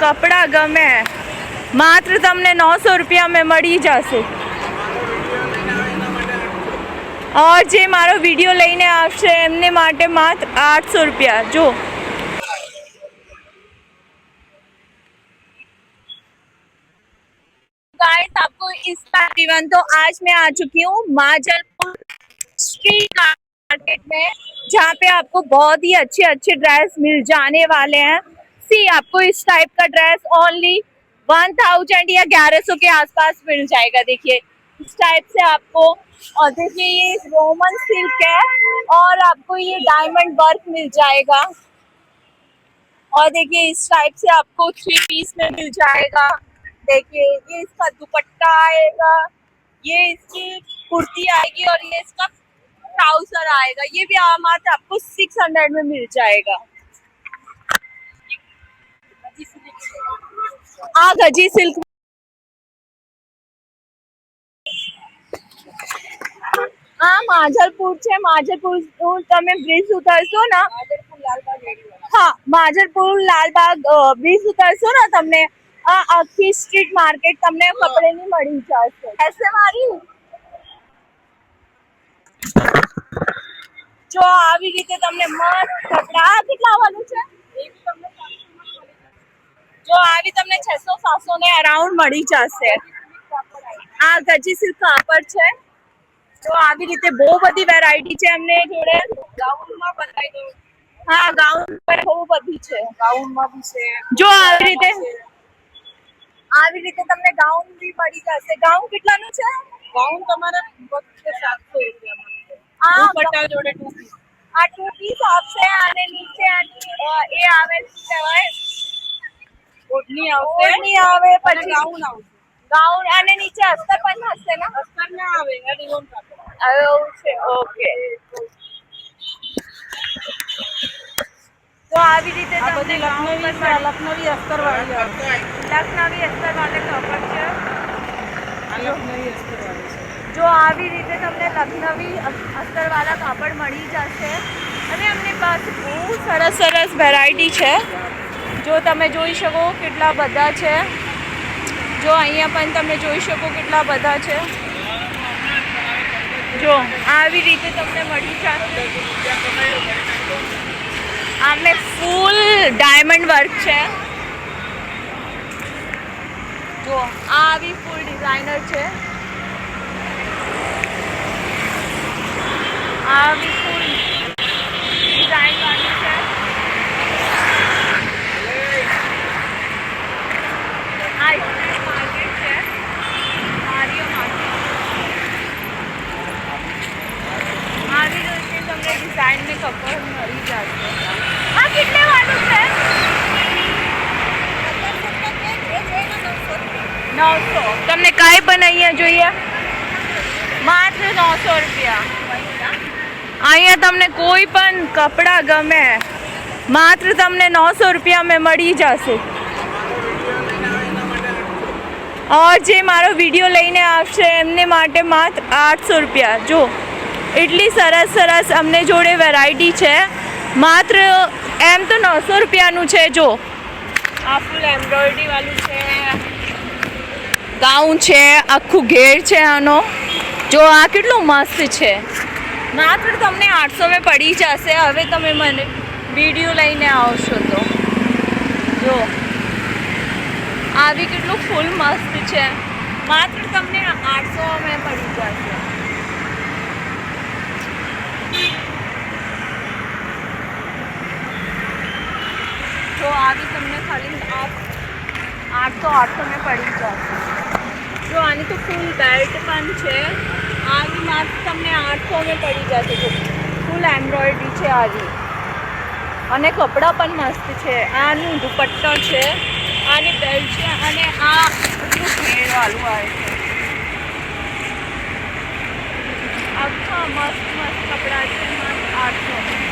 કપડા ગમે માત્ર તમને 900 રૂપિયામાં મળી જશે। और જે મારો વિડીયો લઈને આવશે એમને માટે માત્ર 800 रुपया। जो गाइस आपको इसका इवन तो आज मैं आ चुकी हूँ माजलपुर स्ट्रीट मार्केट में, जहाँ पे आपको बहुत ही अच्छे अच्छे ड्रेस मिल जाने वाले हैं। सी आपको इस टाइप का ड्रेस ओनली 1000 या 1100 के आसपास मिल जाएगा। देखिए इस टाइप से आपको, और देखिए ये रोमन सिल्क है और आपको ये डायमंड वर्क मिल जाएगा। और देखिए इस टाइप से आपको 3 पीस में मिल जाएगा। देखिए ये इसका दुपट्टा आएगा, ये इसकी कुर्ती आएगी और ये इसका ट्राउजर आएगा। ये भी मात्र आपको 600 में मिल जाएगा। गजी सिल्क माजलपुर છે। માજલપુર તમે બ્રિજ ઉતરશો ને, માજલપુર લાલબાગ બ્રિજ ઉતરશો ને, તમને આ આખી સ્ટ્રીટ માર્કેટ તમને કપડેની મળી જશે। ऐसे મારી જો આવી રીતે તમને મસ્ત કપડા કેટલા આવવાનું છે, જો આવી તમને 600-700 ને અરાઉન્ડ મળી જશે। આ ગજી સિલ્ક કાપડ છે। તો આવી રીતે બહુ બધી વેરાયટી છે એમને જોડે। ગાઉનમાં બતાવી દો। હા ગાઉન પર બહુ બધી છે, ગાઉનમાં બી છે। જો આવી રીતે તમને ગાઉન બી મળી જશે। ગાઉન કેટલાનું છે? ગાઉન તમારે 700 રૂપિયામાં। આ દુપટ્ટા જોડે 2 પીસ। આ 2 પીસ આવશે અને નીચે એ આવે શું કહેવાય, ઓઢણી આવશે, ઓઢણી આવે પછી ગાઉન આવશે। ગાઉન અને નીચે अस्तर પણ હશે ને? अस्तर ના આવે, આ રિવોન કાપડ એવું છે। ઓકે તો આવી રીતે તમને લખનવી अस्तर વાળી આવશે। લખનવી अस्तर વાળે કાપડ છે। આ લખનવી अस्तर વાળી છે। જો આવી રીતે તમને લખનવી अस्तर વાળા કાપડ મળી જશે અને અમને પાસે બહુ સરસ સરસ વેરાયટી છે। જો તમે જોઈ શકો કેટલા બધા છે। જો અહીંયા પણ તમે જોઈ શકો કેટલા બધા છે। જો આવી રીતે તમને મળી જશે। આમે ફૂલ ડાયમંડ વર્ક છે। જો આવી ફૂલ ડિઝાઇનર છે। આવી ફૂલ ડિઝાઇન વાળી છે। આ માર્કેટ છે, આર્ય માર્કેટ। આવી રીતે તમને ડિઝાઇન में કપડ મળી જશે। આ કેટલે વાળું છે? 900। તમને કાંઈ પણ અહીંયા જોઈએ માત્ર 900 રૂપિયા। અહીંયા તમને કોઈ પણ કપડા ગમે માત્ર તમને 900 રૂપિયામાં મળી જશે। और જે મારો વિડીયો લઈને આવશે એમને માટે માત્ર 800 રૂપિયા। જો એટલી સરસ સરસ અમને જોડે વેરાયટી છે। માત્ર એમ તો 900 રૂપિયાનું છે। જો આ ફૂલ એમ્બ્રોઇડરી વાળું છે, ગાઉન છે, આખું ઘેર છે આનો। જો આ કેટલું મસ્ત છે। માત્ર તમને 800 में પડી જશે। હવે તમે મને વિડીયો લઈને આવશો તો જો આવી કેટલું ફૂલ મસ્ત છે। માત્ર તમને 800 में પડી જશે। જો આવી તમને ખાલી 800 में પડી જશે। જો આની તો ફૂલ બેલ્ટ પણ છે। આવી માત્ર તમને 800 में પડી જશે। જો ફૂલ એમ્બ્રોઇડરી છે આવી અને કપડાં પણ મસ્ત છે। આનું દુપટ્ટો છે, આની બેલ્ટ છે અને આ એટલું ઘેરવાળું આવે છે। આખા મસ્ત મસ્ત કપડાં છે, માત્ર 800 में।